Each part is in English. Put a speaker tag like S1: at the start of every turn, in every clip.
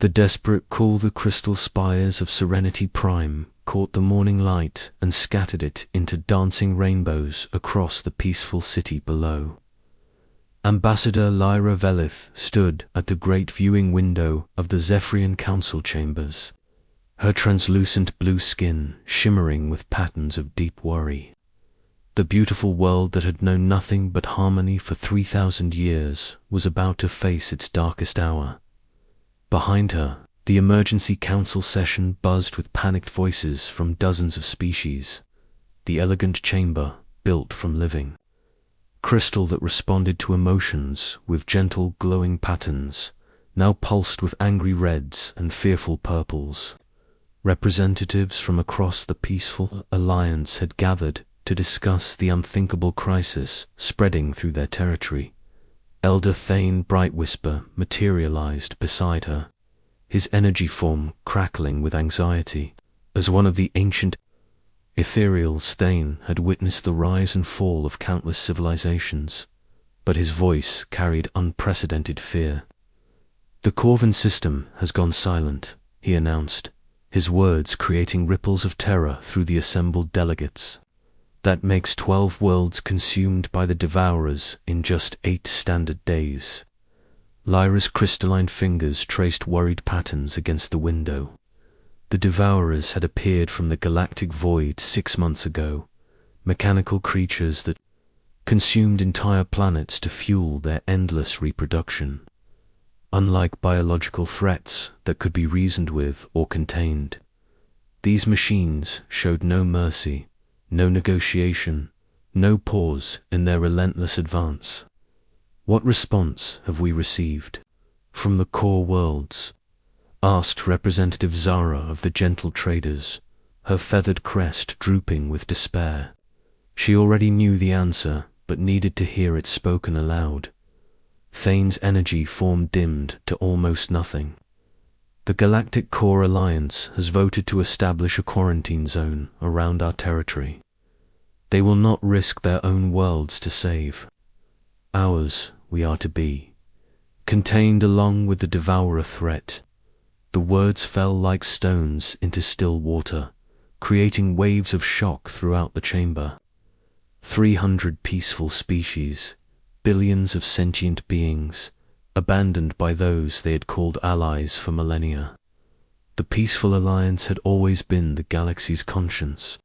S1: The desperate call, the crystal spires of Serenity Prime caught the morning light and scattered it into dancing rainbows across the peaceful city below. Ambassador Lyra Velith stood at the great viewing window of the Zephyrian Council chambers, her translucent blue skin shimmering with patterns of deep worry. The beautiful world that had known nothing but harmony for 3,000 years was about to face its darkest hour. Behind her, the emergency council session buzzed with panicked voices from dozens of species. The elegant chamber, built from living crystal that responded to emotions with gentle glowing patterns, now pulsed with angry reds and fearful purples. Representatives from across the peaceful alliance had gathered to discuss the unthinkable crisis spreading through their territory. Elder Thane Brightwhisper materialized beside her, his energy form crackling with anxiety. As one of the ancient ethereals, Thane had witnessed the rise and fall of countless civilizations, but his voice carried unprecedented fear. "The Corvin system has gone silent," he announced, his words creating ripples of terror through the assembled delegates. "That makes 12 worlds consumed by the Devourers in just 8 standard days." Lyra's crystalline fingers traced worried patterns against the window. The Devourers had appeared from the galactic void 6 months ago, mechanical creatures that consumed entire planets to fuel their endless reproduction. Unlike biological threats that could be reasoned with or contained, these machines showed no mercy, no negotiation, no pause in their relentless advance. "What response have we received from the core worlds?" asked Representative Zara of the Gentle Traders, her feathered crest drooping with despair. She already knew the answer, but needed to hear it spoken aloud. Thane's energy form dimmed to almost nothing. "The Galactic Core Alliance has voted to establish a quarantine zone around our territory. They will not risk their own worlds to save. Ours we are to be, contained along with the Devourer threat." The words fell like stones into still water, creating waves of shock throughout the chamber. 300 peaceful species, billions of sentient beings, abandoned by those they had called allies for millennia. The Peaceful Alliance had always been the galaxy's conscience,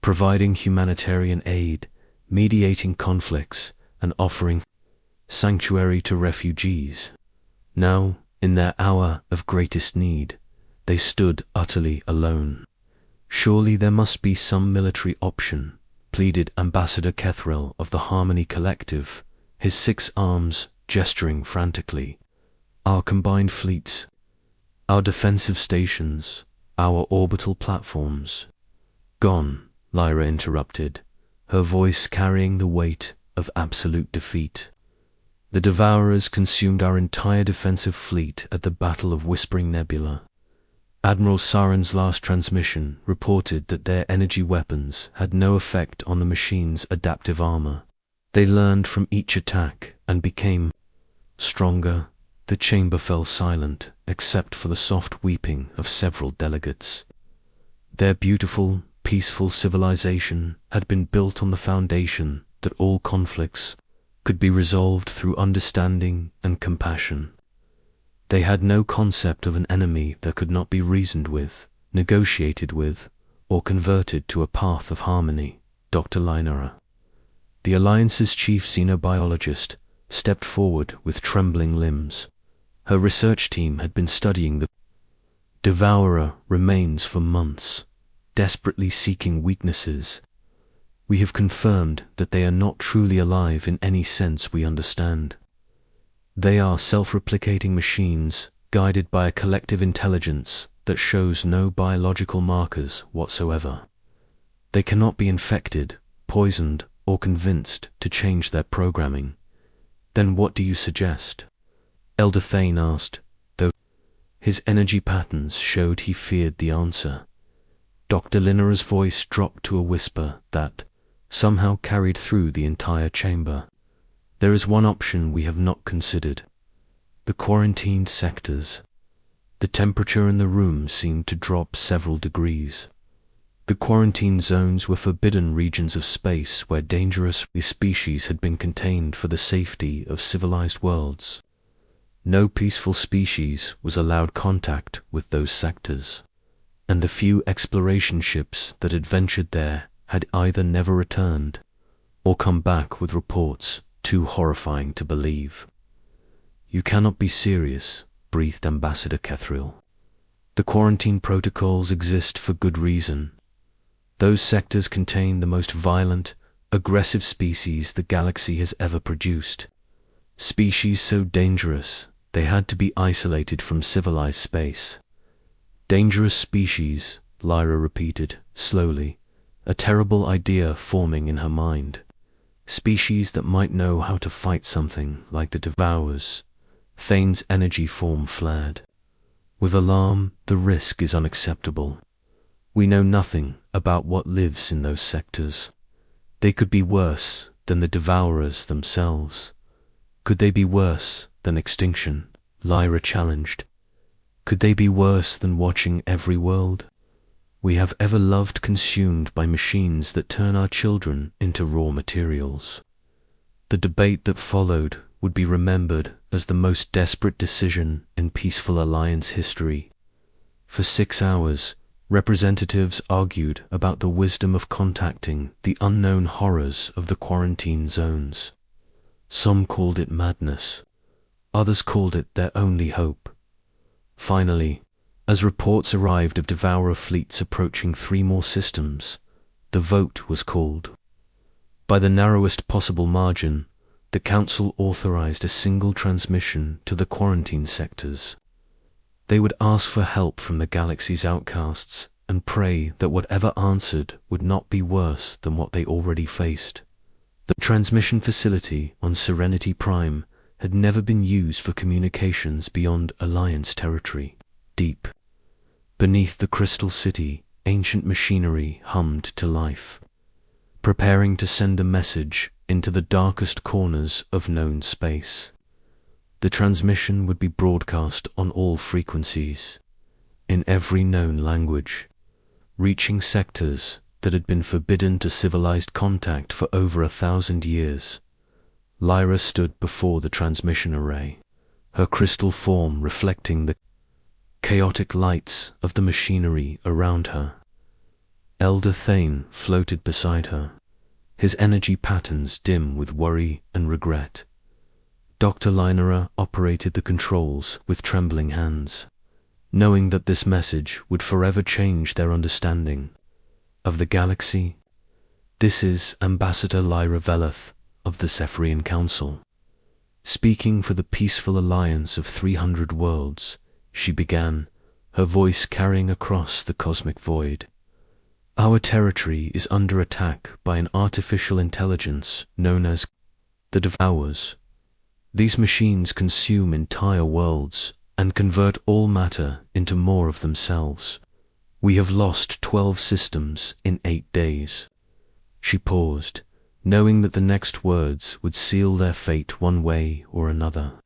S1: providing humanitarian aid, mediating conflicts, and offering sanctuary to refugees. Now, in their hour of greatest need, they stood utterly alone. "Surely there must be some military option," pleaded Ambassador Kethril of the Harmony Collective, his 6 arms gesturing frantically. "Our combined fleets, our defensive stations, our orbital platforms." "Gone," Lyra interrupted, her voice carrying the weight of absolute defeat. "The Devourers consumed our entire defensive fleet at the Battle of Whispering Nebula. Admiral Saren's last transmission reported that their energy weapons had no effect on the machine's adaptive armor. They learned from each attack and became stronger." The chamber fell silent, except for the soft weeping of several delegates. Their beautiful, peaceful civilization had been built on the foundation that all conflicts could be resolved through understanding and compassion. They had no concept of an enemy that could not be reasoned with, negotiated with, or converted to a path of harmony. Dr. Lynera, the Alliance's chief xenobiologist, stepped forward with trembling limbs. Her research team had been studying the Devourer remains for months, desperately seeking weaknesses. "We have confirmed that they are not truly alive in any sense we understand. They are self-replicating machines guided by a collective intelligence that shows no biological markers whatsoever. They cannot be infected, poisoned, or convinced to change their programming." "Then what do you suggest?" Elder Thane asked, though his energy patterns showed he feared the answer. Dr. Lynera's voice dropped to a whisper that somehow carried through the entire chamber. "There is one option we have not considered. The quarantined sectors. The temperature in the room seemed to drop several degrees. The quarantine zones were forbidden regions of space where dangerous species had been contained for the safety of civilized worlds. No peaceful species was allowed contact with those sectors, and the few exploration ships that had ventured there had either never returned or come back with reports too horrifying to believe. "You cannot be serious," breathed Ambassador Kethriel. "The quarantine protocols exist for good reason. Those sectors contain the most violent, aggressive species the galaxy has ever produced. Species so dangerous they had to be isolated from civilized space." "Dangerous species," Lyra repeated, slowly, a terrible idea forming in her mind. "Species that might know how to fight something like the Devourers." Thane's energy form flared. "With alarm, the risk is unacceptable. We know nothing about what lives in those sectors. They could be worse than the Devourers themselves." "Could they be worse than extinction?" Lyra challenged. "Could they be worse than watching every world we have ever loved consumed by machines that turn our children into raw materials?" The debate that followed would be remembered as the most desperate decision in Peaceful Alliance history. For 6 hours, representatives argued about the wisdom of contacting the unknown horrors of the quarantine zones. Some called it madness. Others called it their only hope. Finally, as reports arrived of Devourer fleets approaching 3 more systems, the vote was called. By the narrowest possible margin, the Council authorized a single transmission to the quarantine sectors. They would ask for help from the galaxy's outcasts and pray that whatever answered would not be worse than what they already faced. The transmission facility on Serenity Prime had never been used for communications beyond Alliance territory. Deep beneath the Crystal City, ancient machinery hummed to life, preparing to send a message into the darkest corners of known space. The transmission would be broadcast on all frequencies, in every known language, reaching sectors that had been forbidden to civilized contact for over 1,000 years. Lyra stood before the transmission array, her crystal form reflecting the chaotic lights of the machinery around her. Elder Thane floated beside her, his energy patterns dim with worry and regret. Dr. Linera operated the controls with trembling hands, knowing that this message would forever change their understanding of the galaxy. "This is Ambassador Lyra Veleth of the Zephyrian Council, speaking for the peaceful alliance of 300 worlds," she began, her voice carrying across the cosmic void. "Our territory is under attack by an artificial intelligence known as the Devourers. These machines consume entire worlds and convert all matter into more of themselves. We have lost 12 systems in 8 days." She paused, knowing that the next words would seal their fate one way or another.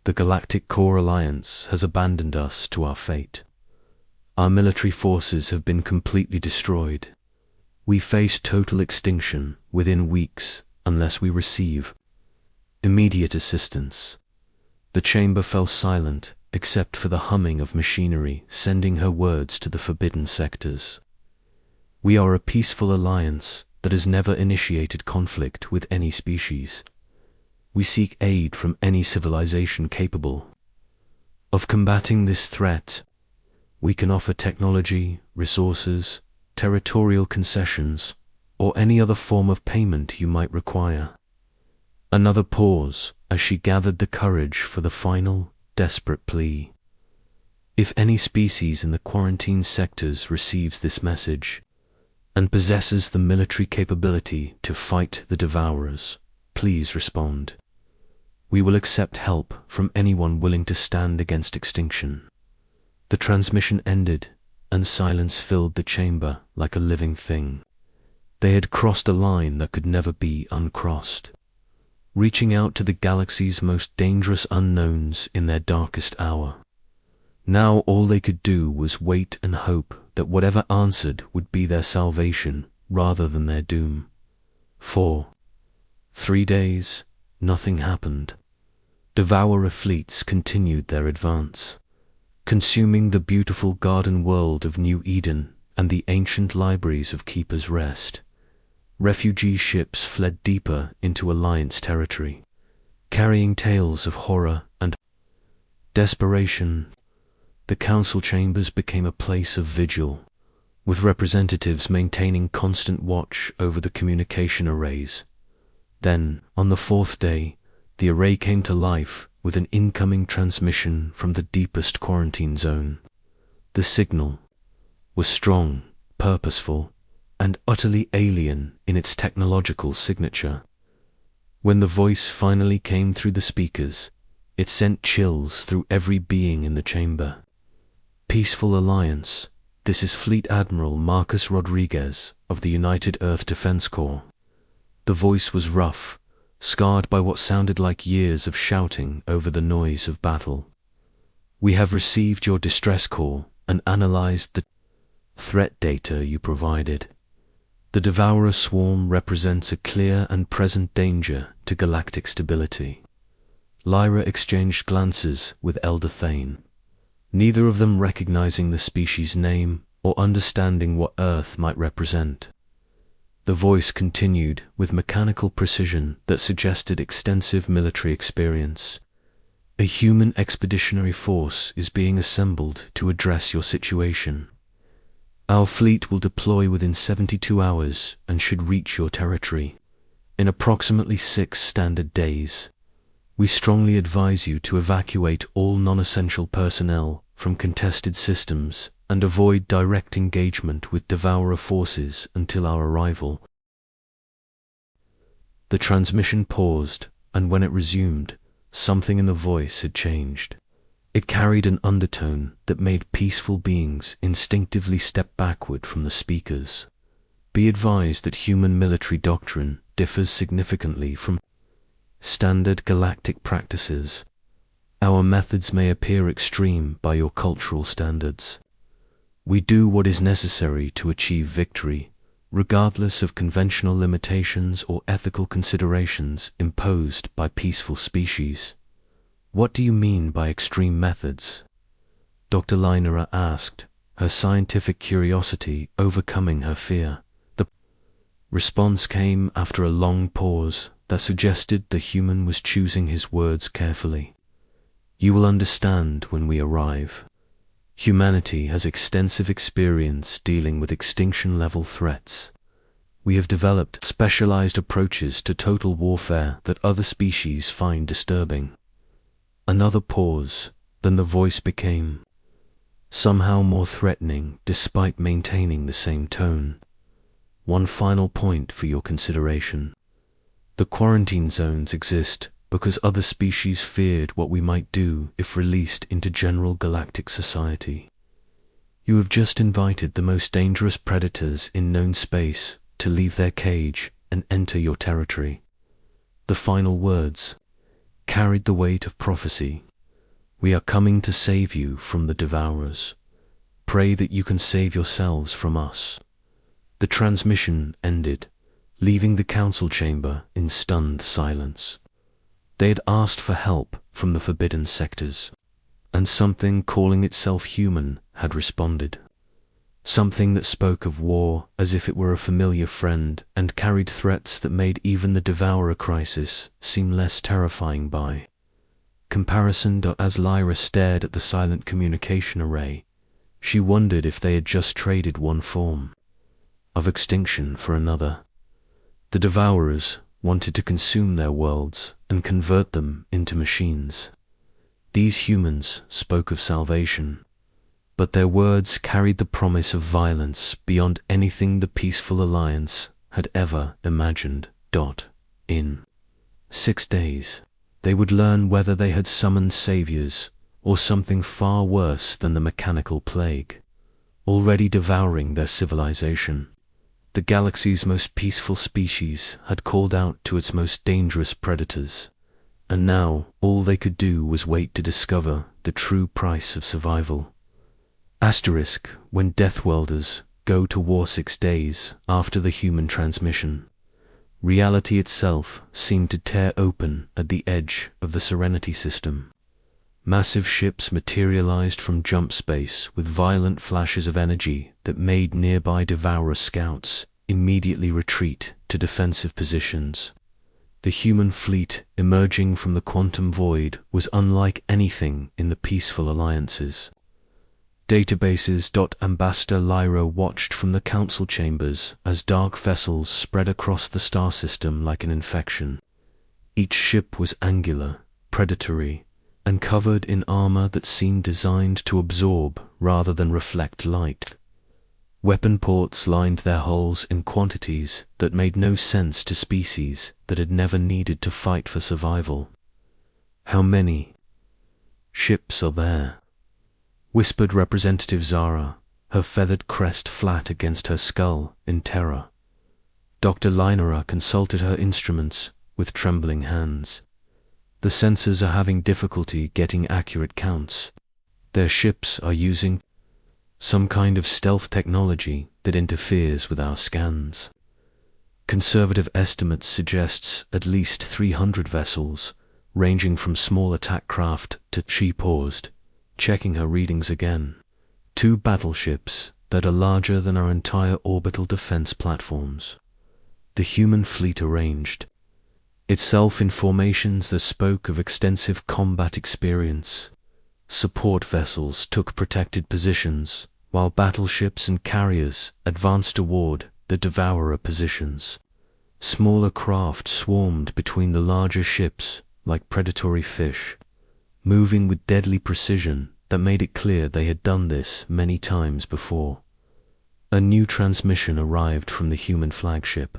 S1: "The Galactic Core Alliance has abandoned us to our fate. Our military forces have been completely destroyed. We face total extinction within weeks unless we receive immediate assistance." The chamber fell silent except for the humming of machinery sending her words to the forbidden sectors. "We are a peaceful alliance that has never initiated conflict with any species. We seek aid from any civilization capable of combating this threat. We can offer technology, resources, territorial concessions, or any other form of payment you might require." Another pause as she gathered the courage for the final, desperate plea. "If any species in the quarantine sectors receives this message and possesses the military capability to fight the Devourers, please respond. We will accept help from anyone willing to stand against extinction." The transmission ended, and silence filled the chamber like a living thing. They had crossed a line that could never be uncrossed, reaching out to the galaxy's most dangerous unknowns in their darkest hour. Now all they could do was wait and hope that whatever answered would be their salvation rather than their doom. For 3 days, nothing happened. Devourer fleets continued their advance, consuming the beautiful garden world of New Eden and the ancient libraries of Keeper's Rest. Refugee ships fled deeper into Alliance territory, carrying tales of horror and desperation. The council chambers became a place of vigil, with representatives maintaining constant watch over the communication arrays. Then, on the 4th day, the array came to life with an incoming transmission from the deepest quarantine zone. The signal was strong, purposeful, and utterly alien in its technological signature. When the voice finally came through the speakers, it sent chills through every being in the chamber. Peaceful Alliance, this is Fleet Admiral Marcus Rodriguez of the United Earth Defense Corps. The voice was rough, scarred by what sounded like years of shouting over the noise of battle. We have received your distress call and analyzed the threat data you provided. The Devourer swarm represents a clear and present danger to galactic stability. Lyra exchanged glances with Elder Thane, neither of them recognizing the species' name or understanding what Earth might represent. The voice continued with mechanical precision that suggested extensive military experience. A human expeditionary force is being assembled to address your situation. Our fleet will deploy within 72 hours and should reach your territory in approximately 6 standard days. We strongly advise you to evacuate all non-essential personnel from contested systems and avoid direct engagement with Devourer forces until our arrival. The transmission paused, and when it resumed, something in the voice had changed. It carried an undertone that made peaceful beings instinctively step backward from the speakers. Be advised that human military doctrine differs significantly from standard galactic practices. Our methods may appear extreme by your cultural standards. We do what is necessary to achieve victory, regardless of conventional limitations or ethical considerations imposed by peaceful species. What do you mean by extreme methods? Dr. Lynera asked, her scientific curiosity overcoming her fear. The response came after a long pause that suggested the human was choosing his words carefully. You will understand when we arrive. Humanity has extensive experience dealing with extinction-level threats. We have developed specialized approaches to total warfare that other species find disturbing. Another pause, then the voice became somehow more threatening despite maintaining the same tone. One final point for your consideration. The quarantine zones exist because other species feared what we might do if released into general galactic society. You have just invited the most dangerous predators in known space to leave their cage and enter your territory. The final words carried the weight of prophecy. We are coming to save you from the Devourers. Pray that you can save yourselves from us. The transmission ended, leaving the council chamber in stunned silence. They had asked for help from the forbidden sectors, and something calling itself human had responded. Something that spoke of war as if it were a familiar friend and carried threats that made even the Devourer crisis seem less terrifying by comparison. As Lyra stared at the silent communication array, she wondered if they had just traded one form of extinction for another. The Devourers wanted to consume their worlds and convert them into machines. These humans spoke of salvation, but their words carried the promise of violence beyond anything the Peaceful Alliance had ever imagined. In 6 days, they would learn whether they had summoned saviors or something far worse than the mechanical plague, already devouring their civilization. The galaxy's most peaceful species had called out to its most dangerous predators, and now all they could do was wait to discover the the true price of survival. Asterisk, when Deathworlders go to war 6 days after the human transmission, reality itself seemed to tear open at the edge of the Serenity system. Massive ships materialized from jump space with violent flashes of energy that made nearby Devourer scouts immediately retreat to defensive positions. The human fleet emerging from the quantum void was unlike anything in the peaceful alliances. Databases. Ambassador Lyra watched from the council chambers as dark vessels spread across the star system like an infection. Each ship was angular, predatory, and covered in armor that seemed designed to absorb rather than reflect light. Weapon ports lined their hulls in quantities that made no sense to species that had never needed to fight for survival. "How many ships are there?" whispered Representative Zara, her feathered crest flat against her skull in terror. Dr. Linera consulted her instruments with trembling hands. "The sensors are having difficulty getting accurate counts. Their ships are using some kind of stealth technology that interferes with our scans. Conservative estimates suggests at least 300 vessels, ranging from small attack craft to..." She paused, checking her readings again. "2 battleships that are larger than our entire orbital defense platforms." The human fleet arranged itself in formations that spoke of extensive combat experience. Support vessels took protected positions, while battleships and carriers advanced toward the Devourer positions. Smaller craft swarmed between the larger ships like predatory fish, moving with deadly precision that made it clear they had done this many times before. A new transmission arrived from the human flagship,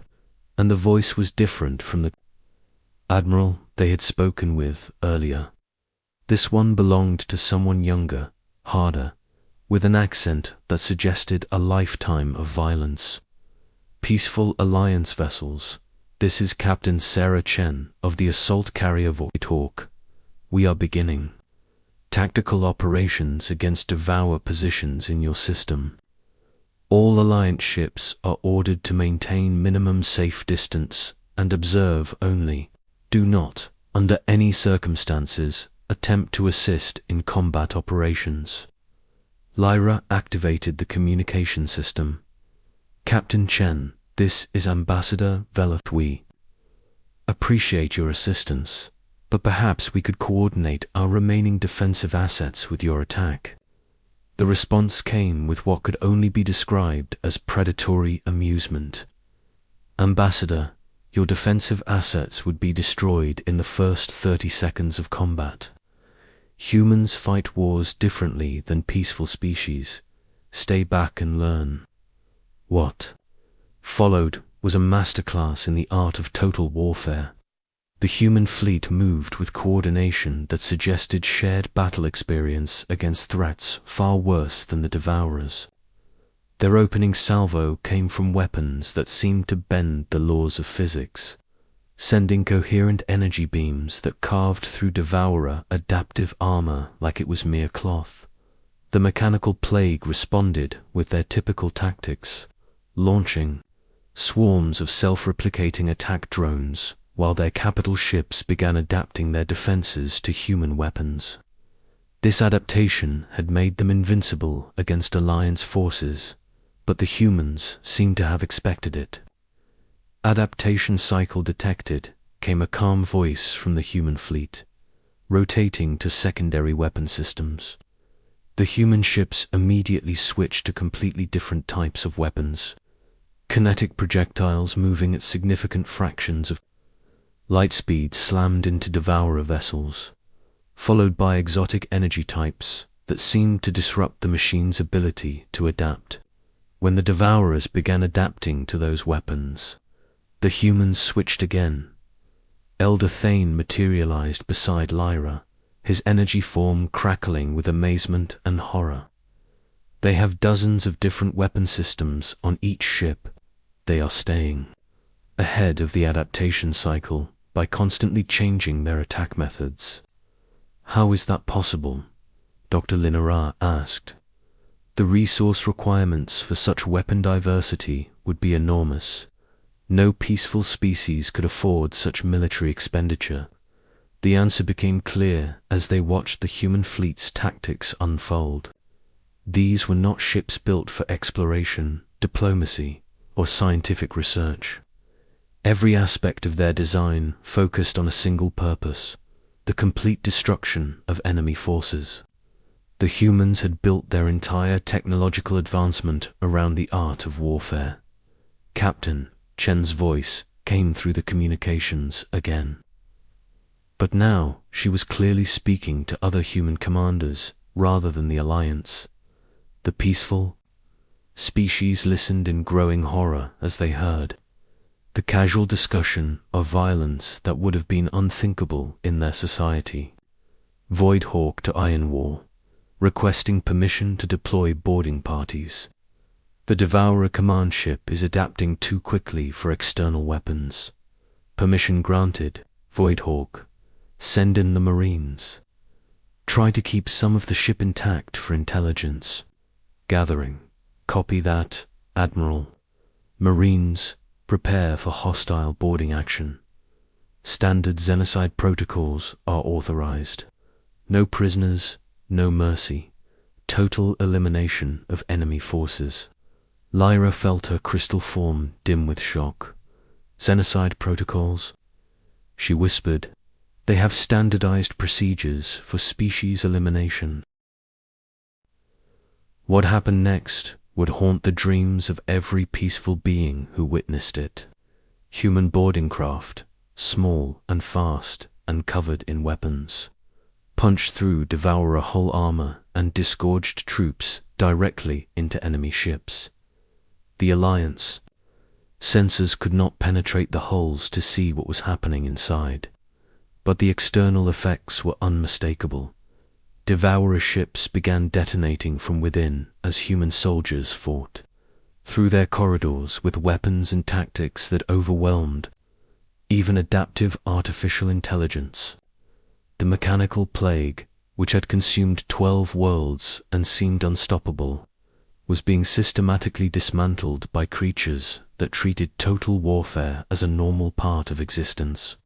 S1: and the voice was different from the admiral they had spoken with earlier. This one belonged to someone younger, harder, with an accent that suggested a lifetime of violence. "Peaceful Alliance vessels, this is Captain Sarah Chen of the assault carrier Void Hawk. We are beginning tactical operations against Devourer positions in your system. All Alliance ships are ordered to maintain minimum safe distance and observe only. Do not, under any circumstances, attempt to assist in combat operations." Lyra activated the communication system. "Captain Chen, this is Ambassador Veleth. We appreciate your assistance, but perhaps we could coordinate our remaining defensive assets with your attack." The response came with what could only be described as predatory amusement. "Ambassador, your defensive assets would be destroyed in the first 30 seconds of combat. Humans fight wars differently than peaceful species. Stay back and learn." What followed was a masterclass in the art of total warfare. The human fleet moved with coordination that suggested shared battle experience against threats far worse than the Devourers. Their opening salvo came from weapons that seemed to bend the laws of physics, sending coherent energy beams that carved through Devourer adaptive armor like it was mere cloth. The mechanical plague responded with their typical tactics, launching swarms of self-replicating attack drones, while their capital ships began adapting their defenses to human weapons. This adaptation had made them invincible against Alliance forces, but the humans seemed to have expected it. "Adaptation cycle detected," came a calm voice from the human fleet, rotating to secondary weapon systems. The human ships immediately switched to completely different types of weapons, kinetic projectiles moving at significant fractions of light speed slammed into Devourer vessels, followed by exotic energy types that seemed to disrupt the machine's ability to adapt. When the Devourers began adapting to those weapons, the humans switched again. Elder Thane materialized beside Lyra, his energy form crackling with amazement and horror. "They have dozens of different weapon systems on each ship. They are staying ahead of the adaptation cycle by constantly changing their attack methods." "How is that possible?" Dr. Linara asked. The resource requirements for such weapon diversity would be enormous. No peaceful species could afford such military expenditure. The answer became clear as they watched the human fleet's tactics unfold. These were not ships built for exploration, diplomacy, or scientific research. Every aspect of their design focused on a single purpose: the complete destruction of enemy forces. The humans had built their entire technological advancement around the art of warfare. Captain Chen's voice came through the communications again. But now she was clearly speaking to other human commanders rather than the Alliance. The peaceful species listened in growing horror as they heard the casual discussion of violence that would have been unthinkable in their society. Voidhawk to Iron War, requesting permission to deploy boarding parties. The Devourer command ship is adapting too quickly for external weapons. Permission granted. Voidhawk, send in the Marines. Try to keep some of the ship intact for intelligence gathering. Copy that, Admiral. Marines, prepare for hostile boarding action. Standard Xenocide protocols are authorized. No prisoners, no mercy. Total elimination of enemy forces. Lyra felt her crystal form dim with shock. Xenocide protocols? She whispered. They have standardized procedures for species elimination. What happened next would haunt the dreams of every peaceful being who witnessed it. Human boarding craft, small and fast and covered in weapons, punched through Devourer hull armor and disgorged troops directly into enemy ships. The Alliance sensors could not penetrate the hulls to see what was happening inside, but the external effects were unmistakable. Devourer ships began detonating from within as human soldiers fought through their corridors with weapons and tactics that overwhelmed even adaptive artificial intelligence. The mechanical plague, which had consumed 12 worlds and seemed unstoppable, was being systematically dismantled by creatures that treated total warfare as a normal part of existence.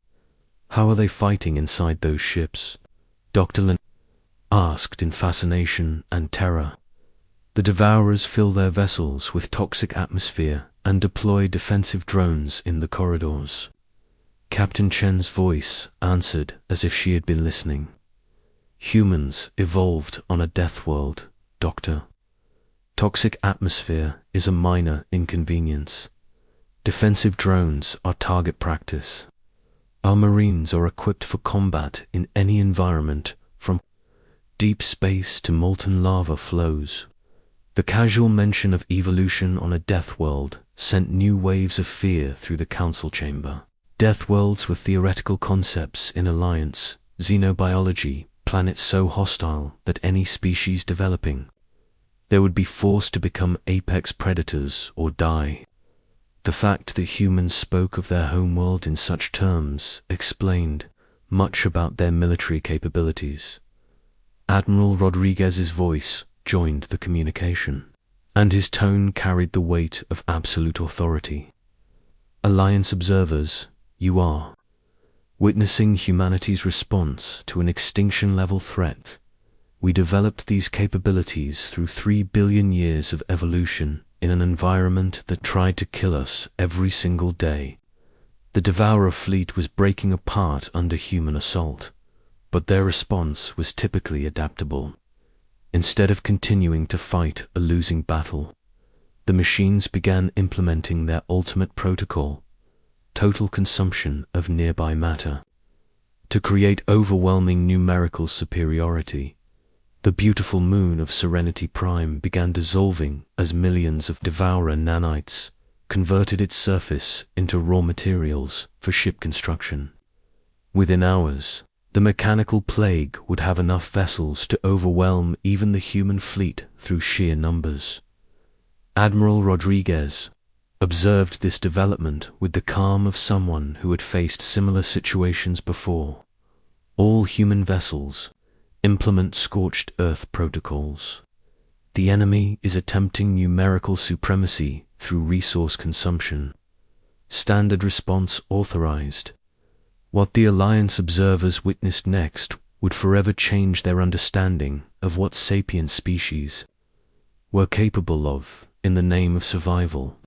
S1: How are they fighting inside those ships? Dr. Lin asked in fascination and terror. The Devourers fill their vessels with toxic atmosphere and deploy defensive drones in the corridors. Captain Chen's voice answered as if she had been listening. Humans evolved on a death world, Doctor. Toxic atmosphere is a minor inconvenience. Defensive drones are target practice. Our Marines are equipped for combat in any environment, from deep space to molten lava flows. The casual mention of evolution on a death world sent new waves of fear through the council chamber. Death worlds were theoretical concepts in Alliance xenobiology, planets so hostile that any species developing there would be forced to become apex predators or die. The fact that humans spoke of their homeworld in such terms explained much about their military capabilities. Admiral Rodriguez's voice joined the communication, and his tone carried the weight of absolute authority. Alliance observers, you are witnessing humanity's response to an extinction-level threat. We developed these capabilities through 3 billion years of evolution in an environment that tried to kill us every single day. The Devourer fleet was breaking apart under human assault, but their response was typically adaptable. Instead of continuing to fight a losing battle, the machines began implementing their ultimate protocol: total consumption of nearby matter. To create overwhelming numerical superiority, the beautiful moon of Serenity Prime began dissolving as millions of Devourer nanites converted its surface into raw materials for ship construction. Within hours, the mechanical plague would have enough vessels to overwhelm even the human fleet through sheer numbers. Admiral Rodriguez observed this development with the calm of someone who had faced similar situations before. All human vessels, Implement scorched earth protocols. The enemy is attempting numerical supremacy through resource consumption. Standard response authorized. What the Alliance observers witnessed next would forever change their understanding of what sapient species were capable of in the name of survival.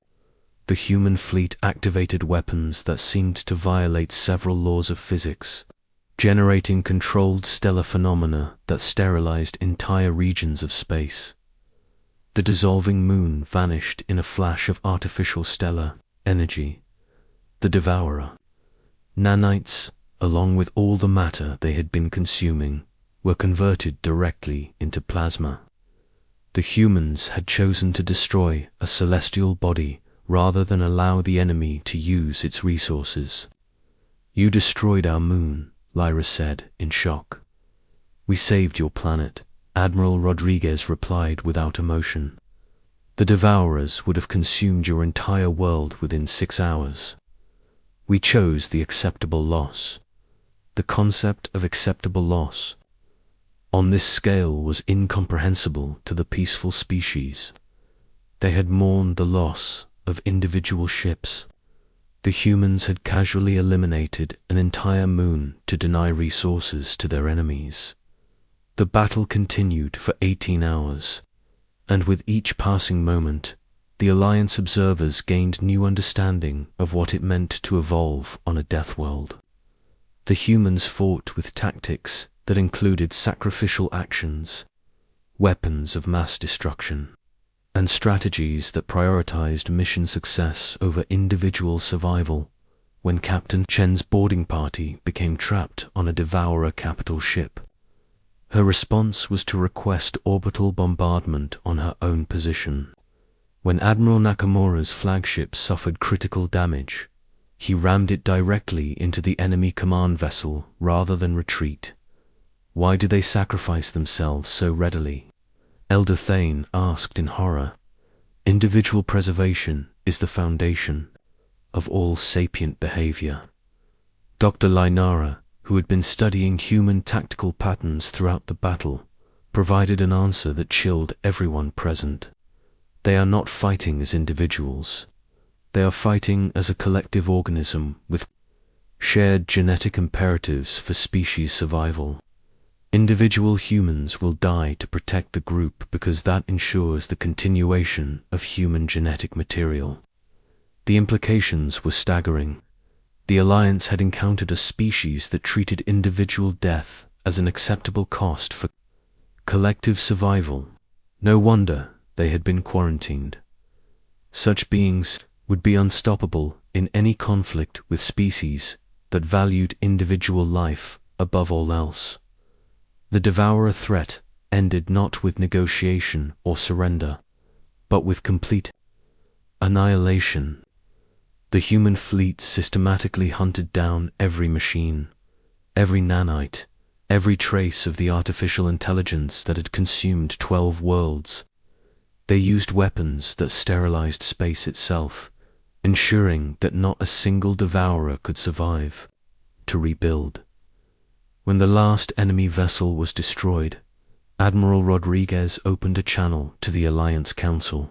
S1: The human fleet activated weapons that seemed to violate several laws of physics, generating controlled stellar phenomena that sterilized entire regions of space. The dissolving moon vanished in a flash of artificial stellar energy. The devourer nanites, along with all the matter they had been consuming, were converted directly into plasma. The humans had chosen to destroy a celestial body rather than allow the enemy to use its resources. "You destroyed our moon," Lyra said in shock. "We saved your planet," Admiral Rodriguez replied without emotion. "The devourers would have consumed your entire world within 6 hours. We chose the acceptable loss." The concept of acceptable loss on this scale was incomprehensible to the peaceful species. They had mourned the loss of individual ships. The humans had casually eliminated an entire moon to deny resources to their enemies. The battle continued for 18 hours, and with each passing moment, the Alliance observers gained new understanding of what it meant to evolve on a death world. The humans fought with tactics that included sacrificial actions, weapons of mass destruction, and strategies that prioritized mission success over individual survival. When Captain Chen's boarding party became trapped on a Devourer capital ship, her response was to request orbital bombardment on her own position. When Admiral Nakamura's flagship suffered critical damage, he rammed it directly into the enemy command vessel rather than retreat. Why do they sacrifice themselves so readily? Elder Thane asked in horror. Individual preservation is the foundation of all sapient behavior. Dr. Lynara, who had been studying human tactical patterns throughout the battle, provided an answer that chilled everyone present. They are not fighting as individuals. They are fighting as a collective organism with shared genetic imperatives for species survival. Individual humans will die to protect the group because that ensures the continuation of human genetic material. The implications were staggering. The Alliance had encountered a species that treated individual death as an acceptable cost for collective survival. No wonder they had been quarantined. Such beings would be unstoppable in any conflict with species that valued individual life above all else. The Devourer threat ended not with negotiation or surrender, but with complete annihilation. The human fleet systematically hunted down every machine, every nanite, every trace of the artificial intelligence that had consumed 12 worlds. They used weapons that sterilized space itself, ensuring that not a single devourer could survive to rebuild. When the last enemy vessel was destroyed, Admiral Rodriguez opened a channel to the Alliance Council.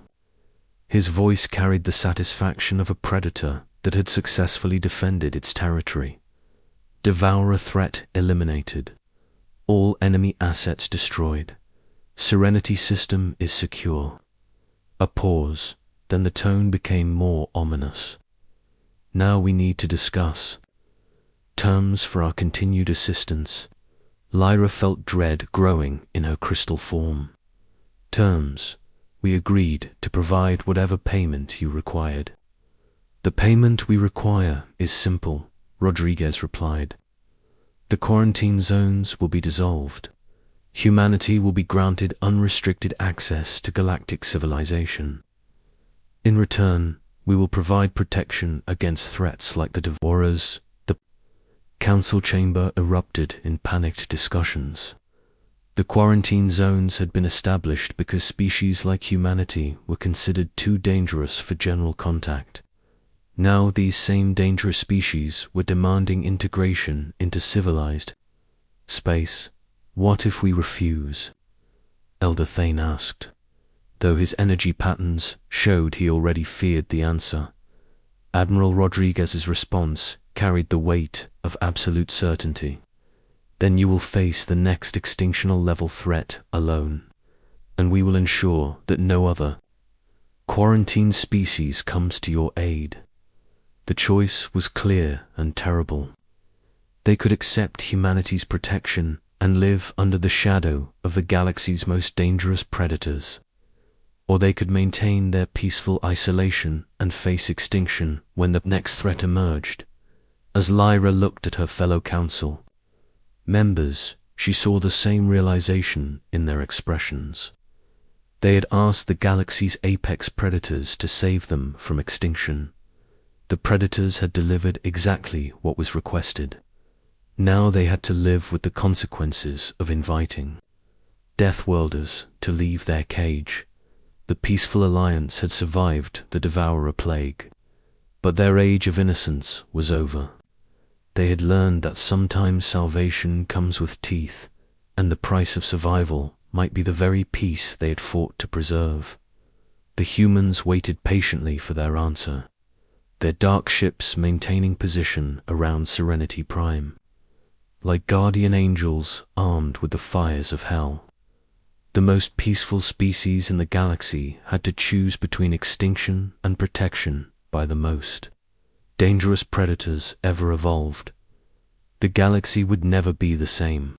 S1: His voice carried the satisfaction of a predator that had successfully defended its territory. Devourer threat eliminated. All enemy assets destroyed. Serenity system is secure. A pause, then the tone became more ominous. Now we need to discuss terms for our continued assistance. Lyra felt dread growing in her crystal form. Terms. We agreed to provide whatever payment you required. The payment we require is simple, Rodriguez replied. The quarantine zones will be dissolved. Humanity will be granted unrestricted access to galactic civilization. In return, we will provide protection against threats like the Devourers. The council chamber erupted in panicked discussions. The quarantine zones had been established because species like humanity were considered too dangerous for general contact. Now these same dangerous species were demanding integration into civilized space. What if we refuse? Elder Thane asked, though his energy patterns showed he already feared the answer. Admiral Rodriguez's response carried the weight of absolute certainty. Then you will face the next extinctional level threat alone, and we will ensure that no other quarantined species comes to your aid. The choice was clear and terrible. They could accept humanity's protection and live under the shadow of the galaxy's most dangerous predators, or they could maintain their peaceful isolation and face extinction when the next threat emerged. As Lyra looked at her fellow council members, she saw the same realization in their expressions. They had asked the galaxy's apex predators to save them from extinction. The predators had delivered exactly what was requested. Now they had to live with the consequences of inviting Deathworlders to leave their cage. The peaceful alliance had survived the Devourer plague, but their age of innocence was over. They had learned that sometimes salvation comes with teeth, and the price of survival might be the very peace they had fought to preserve. The humans waited patiently for their answer, their dark ships maintaining position around Serenity Prime, like guardian angels armed with the fires of hell. The most peaceful species in the galaxy had to choose between extinction and protection by the most dangerous predators ever evolved. The galaxy would never be the same.